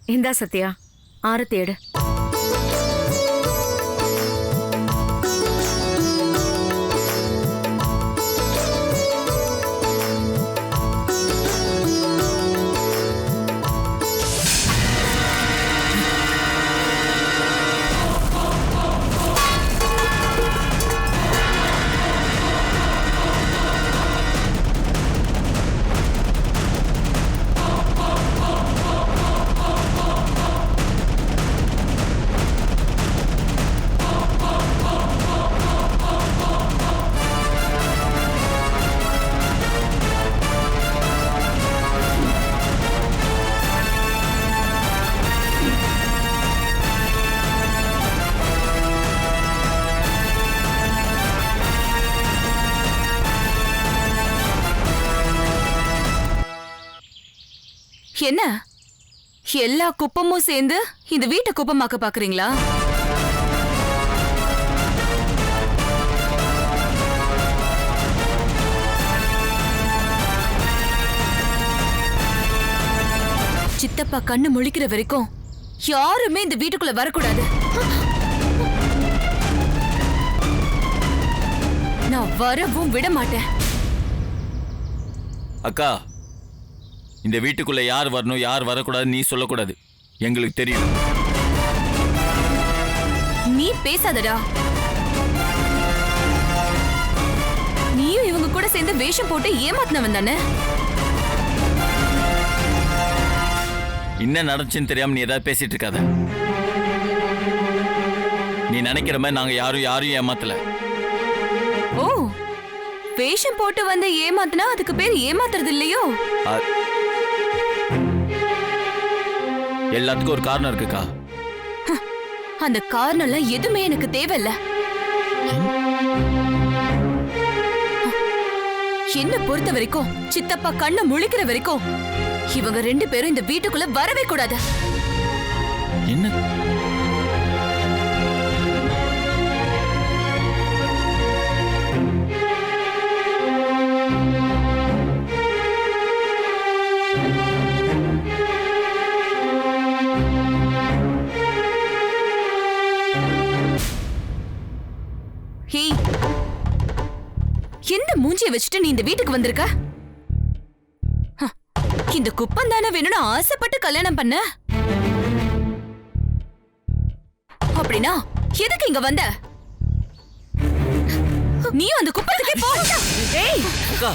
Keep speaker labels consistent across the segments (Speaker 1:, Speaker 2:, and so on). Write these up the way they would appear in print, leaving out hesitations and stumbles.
Speaker 1: இந்தா சத்யா, ஆரத்தி எடு.
Speaker 2: என்ன எல்லா குப்பமும் சேர்ந்து இந்த வீட்டை குப்பமாக்க பாக்குறீங்களா? சித்தப்பா கண்ணு முழிக்கிற வரைக்கும் யாருமே இந்த வீட்டுக்குள்ள வரக்கூடாது. நான் வரவும் விட மாட்டேன்.
Speaker 3: அக்கா, இந்த வீட்டுக்குள்ள யார் வரணும் யார் வரக்கூடாது நீ சொல்லக்கூடாது, எங்களுக்கு தெரியும்.
Speaker 2: நீ பேசாதடா. நீயும் இவங்க கூட சேர்ந்து வேஷம் போட்டு ஏமாத்தினவன் தானே?
Speaker 3: என்ன நடந்துச்சுன்னு தெரியாம நீ ஏதாவது பேசிட்டு இருக்காத. நீ நினைக்கிற மாதிரி நாங்க யாரையும் ஏமாத்தல.
Speaker 2: ஓ, வேஷம் போட்டு வந்து ஏமாத்தினா அதுக்கு பேர் ஏமாத்துறது இல்லையோ?
Speaker 3: எல்லாத்துக்கும் ஒரு காரணம் இருக்குக்கா.
Speaker 2: அந்த காரணம்லாம் எதுவுமே எனக்கு தேவையில்ல. என்ன பொறுத்த வரைக்கும் சித்தப்பா கண்ணை முழிக்கிற வரைக்கும் இவங்க 2 பேரும் இந்த வீட்டுக்குள்ள வரவே கூடாது.
Speaker 3: என்ன?
Speaker 2: எந்த மூஞ்சிய வச்சுட்டு நீ இந்த வீட்டுக்கு வந்திருக்க? இந்த குப்பம் தானே வேணும்னு ஆசைப்பட்டு கல்யாணம் பண்ண. அப்படின்னா எதுக்கு இங்க வந்த? நீயும் அந்த குப்பத்துக்கே போ. ஏய்
Speaker 3: அக்கா,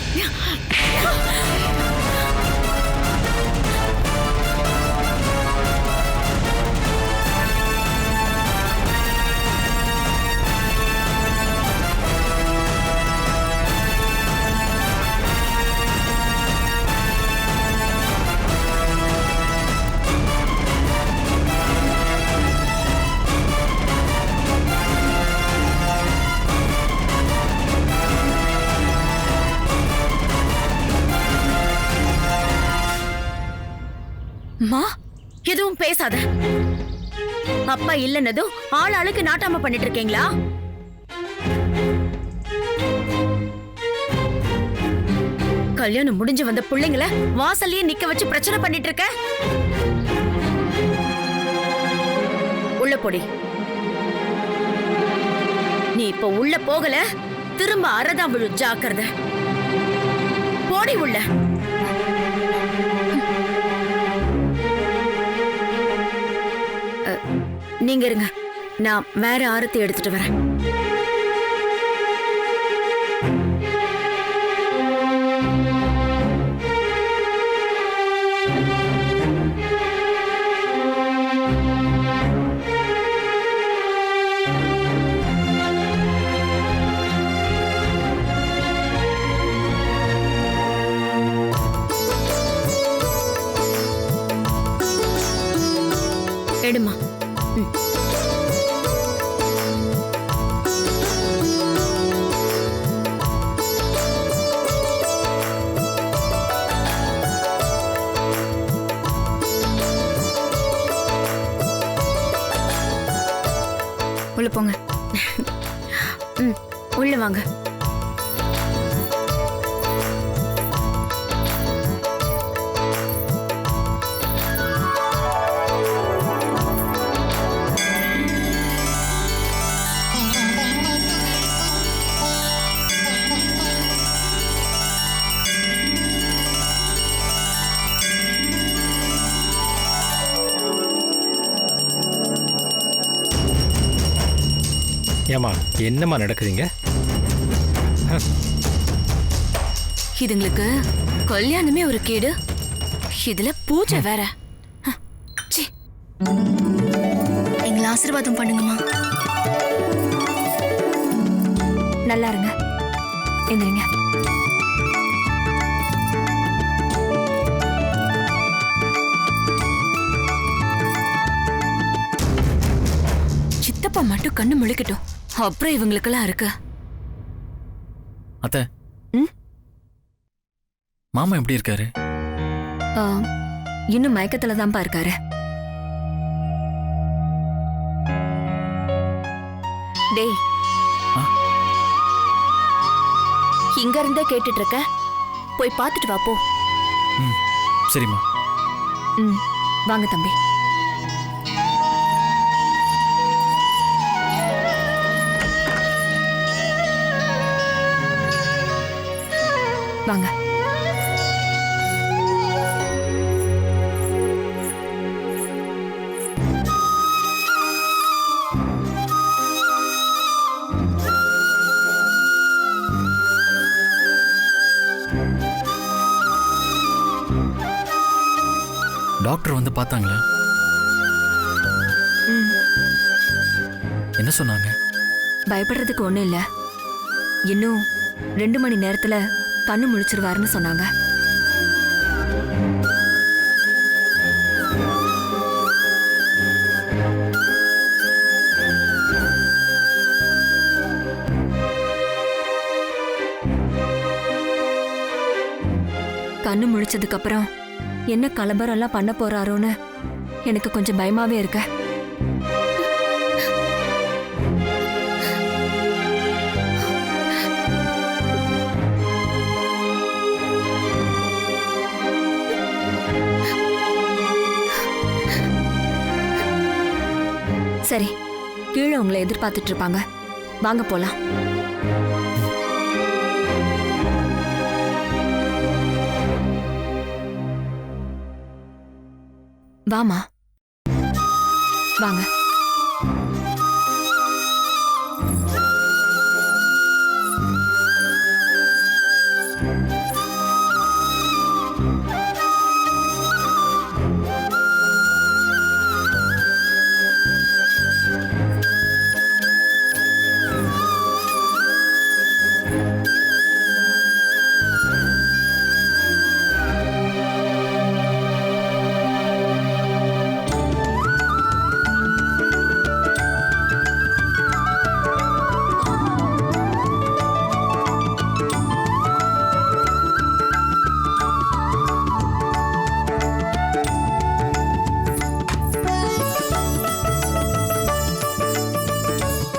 Speaker 1: மா, எதுவும் பேசாத. அப்பா இல்லன்னதும் ஆளுக்கு நாட்டாம பண்ணிட்டு இருக்கீங்களா? கல்யாணம் முடிஞ்சு வந்த பிள்ளைங்களை வாசல்லயே நிக்க வச்சு பிரச்சனை பண்ணிட்டு இருக்க. உள்ள போடி. நீ இப்ப உள்ள போகல, திரும்ப அறதான் விழு. ஜாக்கிரதை. போடி உள்ள. நீங்க இருங்க, நான் வேற ஆரத்தி எடுத்துட்டு வரேன். எடுமா.
Speaker 2: உள்ள போங்க.
Speaker 1: உள்ள வாங்க.
Speaker 4: ஏமா என்னம்மா நடக்குதுங்க?
Speaker 2: இதுங்களுக்கு கல்யாணமே ஒரு கேடு, இதுல பூஜை வேற. ச்சீ.
Speaker 5: எங்களை ஆசீர்வாதம் பண்ணுங்கம்மா.
Speaker 2: நல்லா இருங்க, எந்திரிங்க. சித்தப்பா மட்டும் கண்ணு முழிக்கட்டும், அப்புறம் இவங்களுக்கெல்லாம் இருக்கு.
Speaker 3: அத்தை,
Speaker 2: ம்?
Speaker 3: மாமா எப்படி இருக்காரு?
Speaker 2: இன்னும் மயக்கத்துல தான்ப்பா இருக்காரு. டேய், இங்க இருந்தே கேட்டுட்டு இருக்க, போய் பார்த்துட்டு வா போ.
Speaker 3: சரிம்மா.
Speaker 2: வாங்க தம்பி. வாங்க.
Speaker 3: டாக்டர் வந்து பார்த்தாங்களா? என்ன சொன்னாங்க?
Speaker 2: பயப்படுறதுக்கு ஒண்ணும் இல்ல, இன்னும் 2 மணி நேரத்துல கண்ணு முழிச்சிருவாருன்னு சொன்னாங்க. கண்ணு முழிச்சதுக்கு அப்புறம் என்ன கலபரம் எல்லாம் பண்ண போறாரோன்னு எனக்கு கொஞ்சம் பயமாவே இருக்க. சரி, கீழே உங்களை எதிர்பார்த்துட்டு இருப்பாங்க, வாங்க போலாம். வாமா, வாங்க.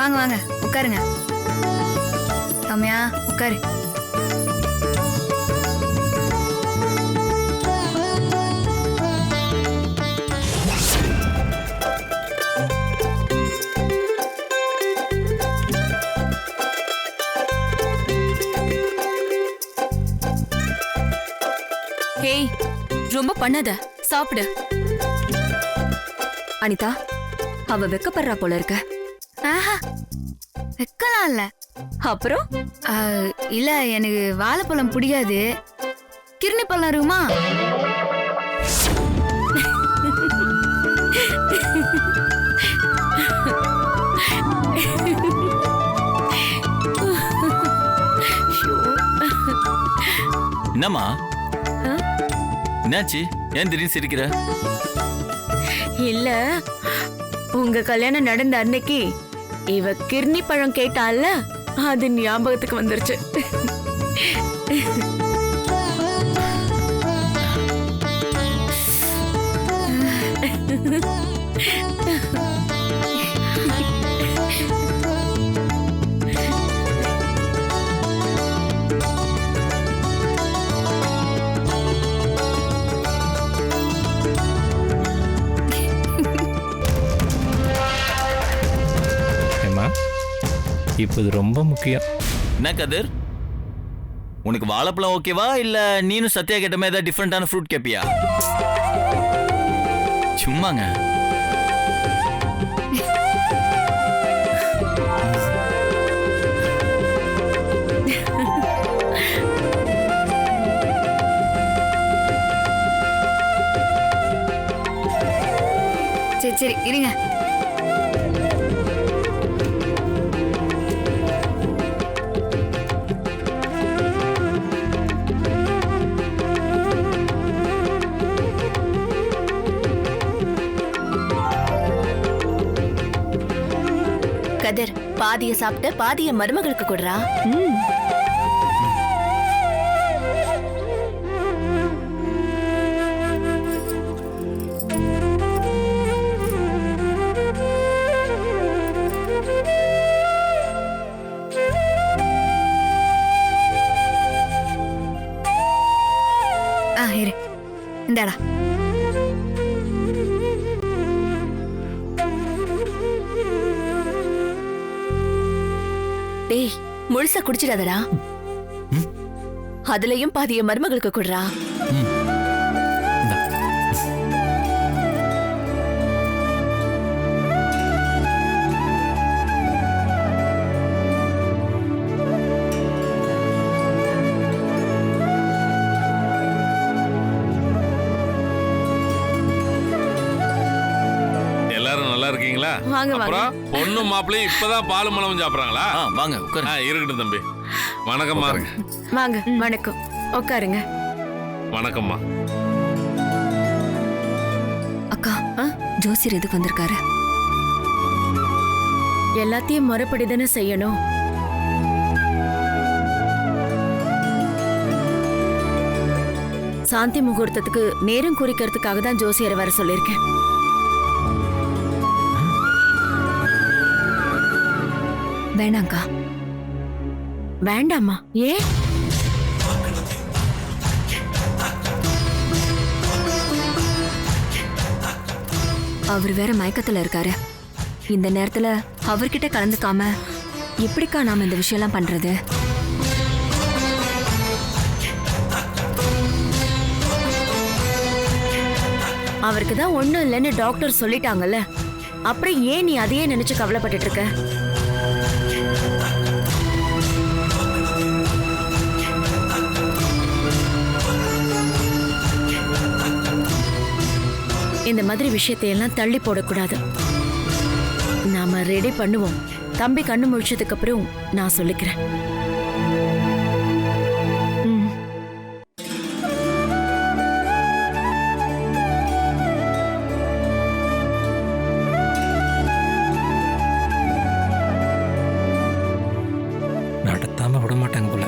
Speaker 5: வாங்க வாங்க, உட்காருங்க. ரம்யா, உட்காரு.
Speaker 2: ஹேய், ரொம்ப பண்ணாத, சாப்பிடு. அனிதா, அவ வெக்கப்படுறா போல இருக்க.
Speaker 5: ஆஹா, வைக்கலாம் இல்ல.
Speaker 2: அப்புறம்
Speaker 5: இல்ல, எனக்கு வாழைப்பழம் பிடிக்காது. கிருணி பழம் இருக்குமா?
Speaker 3: என்னம்மா, என்னாச்சு? ஏன் திடீர்னு சிரிக்கிற?
Speaker 1: இல்ல, உங்க கல்யாணம் நடந்த அன்னைக்கு இவ கிர்னி பழம் கேட்டால, அது ஞாபகத்துக்கு வந்துருச்சு.
Speaker 4: இப்போ இது ரொம்ப முக்கியம்.
Speaker 3: என்ன கதிர், உனக்கு வாழைப்பழம் ஓகேவா இல்ல நீனும் சத்யா கேட்ட மாதிரி ஏதாவது டிஃப்ரெண்டான ஃப்ரூட் கேப்பியா? சும்மாங்க.
Speaker 5: சரி சரி இருங்க.
Speaker 2: கதிர், பாதிய சாப்பிட்டு பாதிய மருமகளுக்கு கொடுறா.
Speaker 5: இரு இந்தாடா.
Speaker 2: டேய், முழுசா குடிச்சிடாதடா. அதுலயும் பாதிய மருமகளுக்கு கொடுறா.
Speaker 6: எல்லாரும் நல்லா இருக்கீங்களா?
Speaker 1: வாங்க, வாங்க.
Speaker 6: அப்புறம் பொண்ணு மாப்பிள்ளையும் இப்பதான் பால் மலமும் சாப்பிடுறாங்களா?
Speaker 3: வாங்க உட்காருங்க.
Speaker 6: இருக்கட்டும் தம்பி. வணக்கம்மா.
Speaker 1: வாங்க, வணக்கம். உட்காருங்க.
Speaker 6: வணக்கம்மா.
Speaker 2: அக்கா, ஜோசியர் எதுக்கு வந்திருக்காரு?
Speaker 1: எல்லாத்தையும் முறைப்படிதானே செய்யணும். சாந்தி முகூர்த்தத்துக்கு நேரம் குறிக்கிறதுக்காக தான் ஜோசியரை வர சொல்லியிருக்கேன்.
Speaker 2: வேணாங்க்கா.
Speaker 1: வேண்டாமா? ஏன்?
Speaker 2: அவர் வேற மயக்கத்துல இருக்காரு. இந்த நேரத்துல அவர்கிட்ட கலந்துக்காம எப்படிக்கா நாம இந்த விஷயம்லாம் பண்றது?
Speaker 1: அவருக்கு தான் ஒண்ணும் இல்லைன்னு டாக்டர் சொல்லிட்டாங்கல்ல. அப்புறம் ஏன் நீ அதையே நினைச்சு கவலைப்பட்டுட்டு இருக்க? இந்த மாதிரி விஷயத்தையெல்லாம் தள்ளி போடக்கூடாது. நாம ரெடி பண்ணுவோம். தம்பி கண்ணு முழிச்சதுக்கு அப்புறம் நான் சொல்லிக்கிறேன்.
Speaker 4: நடத்தாம விட மாட்டாங்க போல.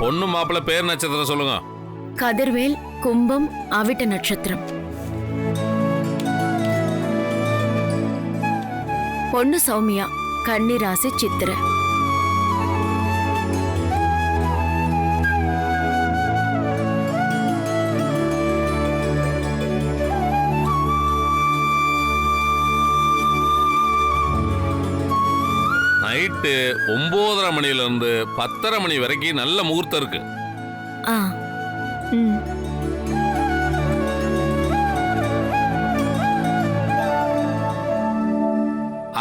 Speaker 6: பொண்ணு மாப்பிள்ளை பேர் நட்சத்திரம் சொல்லுங்க.
Speaker 1: கதிர்வேல், கும்பம், அவிட்ட நட்சத்திரம். பொண்ணு சௌமியா, கன்னி ராசி, சித்திரை.
Speaker 6: நைட்டு 9:30 மணில இருந்து 10:30 மணி வரைக்கும் நல்ல முகூர்த்தம் இருக்கு.
Speaker 1: ஆ. ம்.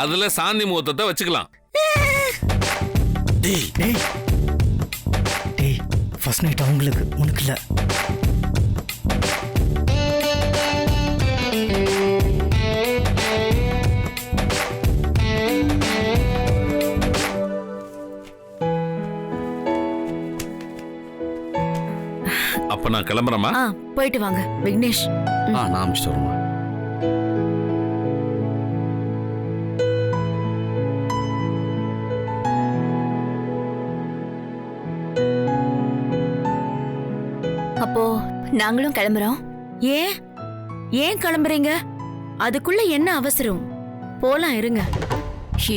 Speaker 6: அதுல சாந்தி முகூர்த்தத்தை வச்சுக்கலாம்.
Speaker 7: டேய் டேய் டேய், ஃபர்ஸ்ட் நைட் அவங்களுக்கு, உனக்கு இல்ல.
Speaker 6: அப்ப நான் கிளம்புறேமா?
Speaker 1: போயிட்டு வாங்க விக்னேஷ்.
Speaker 7: நான் அமிச்சிட்டு வருமா?
Speaker 2: அப்போ நாங்களும் கிளம்புறோம்.
Speaker 1: ஏன் ஏன் கிளம்புறீங்க? அதுக்குள்ள என்ன அவசரம்? போலாம், இருங்க.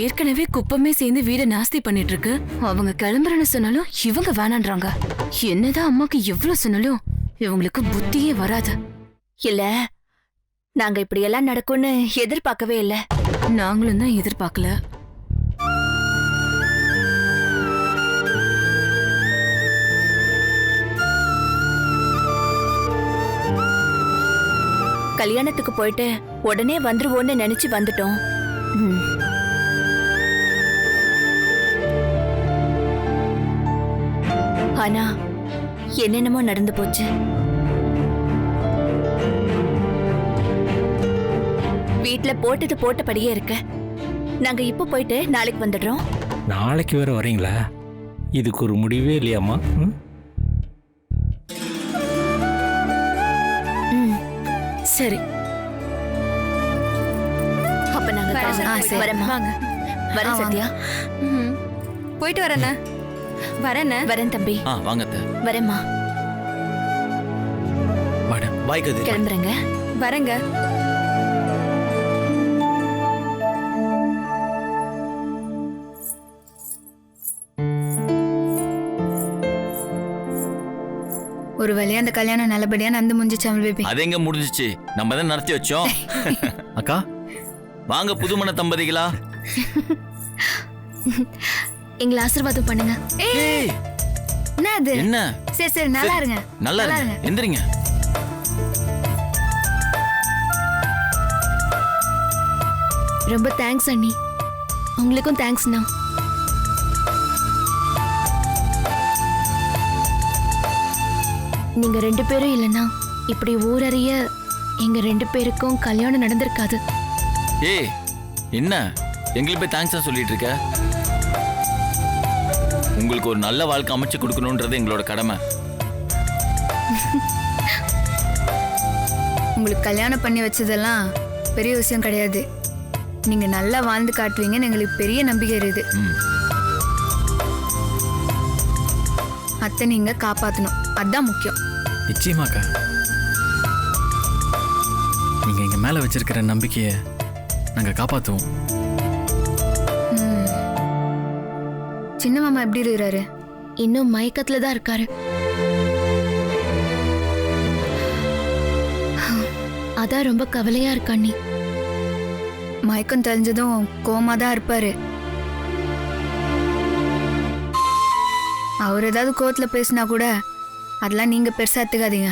Speaker 2: ஏற்கனவே குப்பமே சேர்ந்து வீட நாஸ்தி பண்ணிட்டு இருக்கு. அவங்க கிளம்புறேன்னு சொன்னாலும் இவங்க வேணான்றாங்க. என்னதான் அம்மாக்கு எவ்வளவு சொன்னாலும் இவங்களுக்கு புத்தியே வராது. இல்ல, நாங்க இப்படி எல்லாம் நடக்கும்னு எதிர்பார்க்கவே இல்ல. நாங்களும் தான் எதிர்பார்க்கல. கல்யாணத்துக்கு போயிட்டு உடனே வந்துருவோன்னு நினைச்சு வந்துட்டோம். ஆனா என்னென்னமோ நடந்து போச்சு. வீட்ல போட்டது போட்டபடியே இருக்க. நாங்க இப்ப போயிட்டு நாளைக்கு வந்துடுறோம்.
Speaker 4: நாளைக்கு வேற வரீங்களா? இதுக்கு ஒரு முடிவே இல்லையாம்மா? ம்?
Speaker 1: சரி
Speaker 2: அப்ப நாங்க கிளம்புறோம். வரேம்மா.
Speaker 1: வாங்க.
Speaker 2: வரேன் சத்யா.
Speaker 5: போயிட்டு வரேண்ணே. வரேண்ணே.
Speaker 2: வரேன் தம்பி.
Speaker 3: வாங்க அத்தை.
Speaker 2: வரேம்மா.
Speaker 3: வாடா. பாய் கதிர்.
Speaker 2: கிளம்புறேங்க.
Speaker 5: வரேங்க. ஒரு வழியா அந்த கல்யாணம் நல்லபடியா நடந்து முடிஞ்சிச்சு அமல் பேபி.
Speaker 3: அது எங்க முடிஞ்சிச்சு? நம்ம தான் நடத்தி வச்சோம். அக்கா வாங்க புதுமண தம்பதிகளா.
Speaker 2: எங்களை ஆசீர்வாதம் பண்ணுங்க.
Speaker 3: ஏய்,
Speaker 5: என்ன அது?
Speaker 3: என்ன?
Speaker 5: சரி சரி நல்லா இருங்க.
Speaker 3: நல்லா இருங்க. எந்திரிங்க.
Speaker 2: ரொம்ப தேங்க்ஸ் அண்ணி. உங்களுக்கும் தேங்க்ஸ்ண்ணா. நீங்க 2 பேரும் இல்லைன்னா இப்படி ஊரறிய எங்க 2 பேருக்கும் கல்யாணம் நடந்திருக்காது.
Speaker 3: ஏய் என்ன எங்களுக்கு போய் தேங்க்ஸா சொல்லிட்டு இருக்க? உங்களுக்கு ஒரு நல்ல வாழ்க்கை அமைச்சு கொடுக்கணும்ன்றது எங்களோட கடமை.
Speaker 5: உங்களுக்கு கல்யாணம் பண்ணி வச்சதெல்லாம் பெரிய விஷயம் கிடையாது. நீங்க நல்லா வாழ்ந்து காட்டுவீங்கன்னு எங்களுக்கு பெரிய நம்பிக்கை இருக்குது. அத்தை நீங்க காப்பாத்தணும், அதான் முக்கியம்.
Speaker 8: நிச்சயமாக்கா. நீங்க எங்க மேல வச்சிருக்கிற நம்பிக்கையை நாங்க காப்பாத்துவோம்.
Speaker 5: சின்ன மாமா எப்படி இருக்கிறாரு?
Speaker 2: இன்னும் மயக்கத்துல தான் இருக்காரு. அதான் ரொம்ப கவலையா இருக்கா அண்ணி.
Speaker 5: மயக்கம் தெரிஞ்சதும் கோமா தான் இருப்பாரு. அவர் ஏதாவது கோவத்துல பேசினா கூட அதெல்லாம் நீங்க பெருசா எடுத்துக்காதீங்க.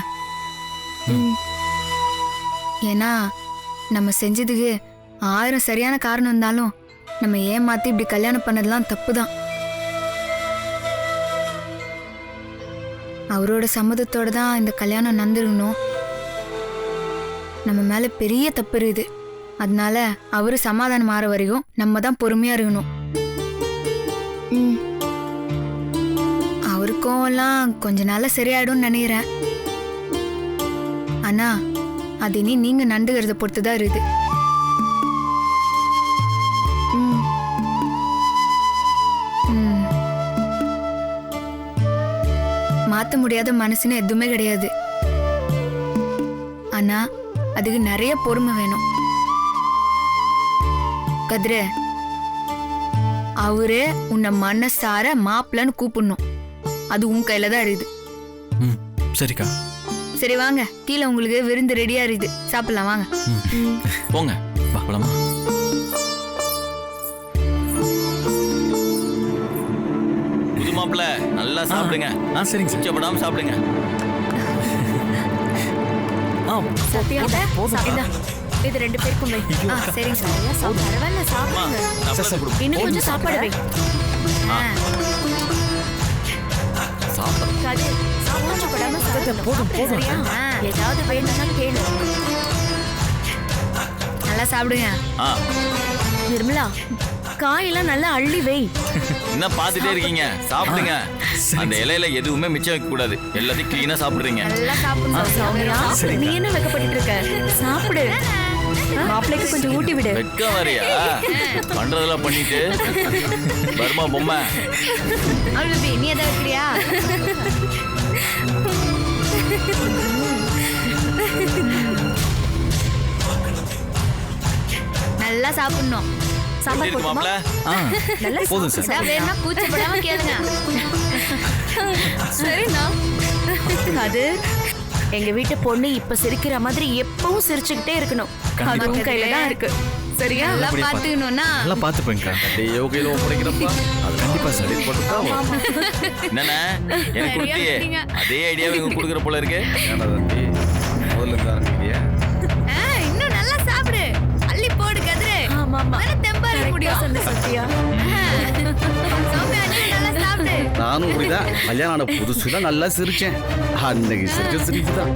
Speaker 5: ஏன்னா நம்ம செஞ்சதுக்கு 1000 சரியான காரணம் இருந்தாலும் நம்ம ஏமாத்தி இப்படி கல்யாணம் பண்ணதெல்லாம் தப்பு தான். அவரோட சம்மதத்தோட தான் இந்த கல்யாணம் நடந்துருக்கணும். நம்ம மேல பெரிய தப்பு இருக்குது. அதனால அவரு சமாதானம் ஆற வரைக்கும் நம்ம தான் பொறுமையா இருக்கணும். அவருக்கும் எல்லாம் கொஞ்ச நாள்ல சரியாயிடும்னு நினைக்கிறேன். ஆனா அது இனி நீங்க நண்டுகிறத பொறுத்துதான் இருக்குது. மாத்த முடியாத மனசுன்னு எதுவுமே கிடையாது. ஆனா அதுக்கு நிறைய பொறுமை வேணும். கதிர அவரு உன்னை மனசார மாப்பிள்ளன்னு கூப்பிடணும். அது உன் கையில தான் இருக்குது.
Speaker 8: சரிக்கா.
Speaker 5: சரி வாங்க, கீழே உங்களுக்கு விருந்து ரெடியா இருக்குது, சாப்பிடலாம் வாங்க.
Speaker 3: போங்க பாப்பலாமா? புது மாப்பிள்ள நல்லா சாப்பிடுங்க.
Speaker 8: சரிங்க சார்.
Speaker 3: உச்சப்படாம சாப்பிடுங்க.
Speaker 1: இது 2 பேருக்கும் வை.
Speaker 5: சரிங்க சார்.
Speaker 1: பரவாயில்ல சாப்பிடுங்க. இன்னும் கொஞ்சம் சாப்பாடு வை. ஏதாவது வேணும்னா கேளு.
Speaker 5: நல்லா சாப்பிடுங்க.
Speaker 1: நிர்மலா காயெல்லாம் நல்லா அள்ளி வை.
Speaker 3: என்ன பாத்துட்டே இருக்கீங்க? சாப்பிடுங்க. அந்த இலையில எதுவுமே மிச்சம் வைக்க கூடாது. எல்லாத்தையும் கிளீனா சாப்பிடுறீங்க.
Speaker 5: நல்லா சாப்பிடணும்.
Speaker 1: சௌமியா, நீ என்ன வெக்கப்பட்டு இருக்க? சாப்பிடு. மாப்பிள்ளைக்கு கொஞ்சம் ஊட்டி விடு.
Speaker 3: வெக்க வரையா? பண்றதெல்லாம் பண்ணிட்டு வருமா பொம்மை?
Speaker 5: நீ எதை வைக்கிறியா? நல்லா சாப்பிடணும்.
Speaker 1: சாம்பார் போடுமா? நல்லா
Speaker 8: போதும் சார்.
Speaker 5: வேணா கூச்சப்படாம கேளுங்க.
Speaker 1: சரிண்ணா. அது எங்க வீட்டு பொண்ணு இப்ப சிரிக்கிற மாதிரி எப்பவும் சிரிச்சுக்கிட்டே இருக்கணும். அது உன் கையில தான் இருக்கு. சரியா?
Speaker 5: நல்லா பாத்துக்கணும்னா
Speaker 8: நல்லா பாத்துப்பேன்க்கா.
Speaker 3: யோகையில ஒப்படைக்கிறப்பா
Speaker 8: அது கண்டிப்பா சார்.
Speaker 3: என்னண்ணா எனக்கு கொடுத்தியே அதே ஐடியாவை இவங்க கொடுக்குற போல இருக்கு.
Speaker 5: இன்னும் நல்லா சாப்பிடு. அள்ளி போடு கதிரே.
Speaker 1: ஆமா ஆமா.
Speaker 5: தெம்பா இருக்க முடியும்.
Speaker 1: சத்யா.
Speaker 5: சௌமியா, நீ நல்லா சாப்பிடு.
Speaker 7: நானும் இப்படிதான் கல்யாணம் ஆன புதுசுல நல்லா சிரிச்சேன். அன்னைக்கு சிரிச்ச சிரிப்பு தான்.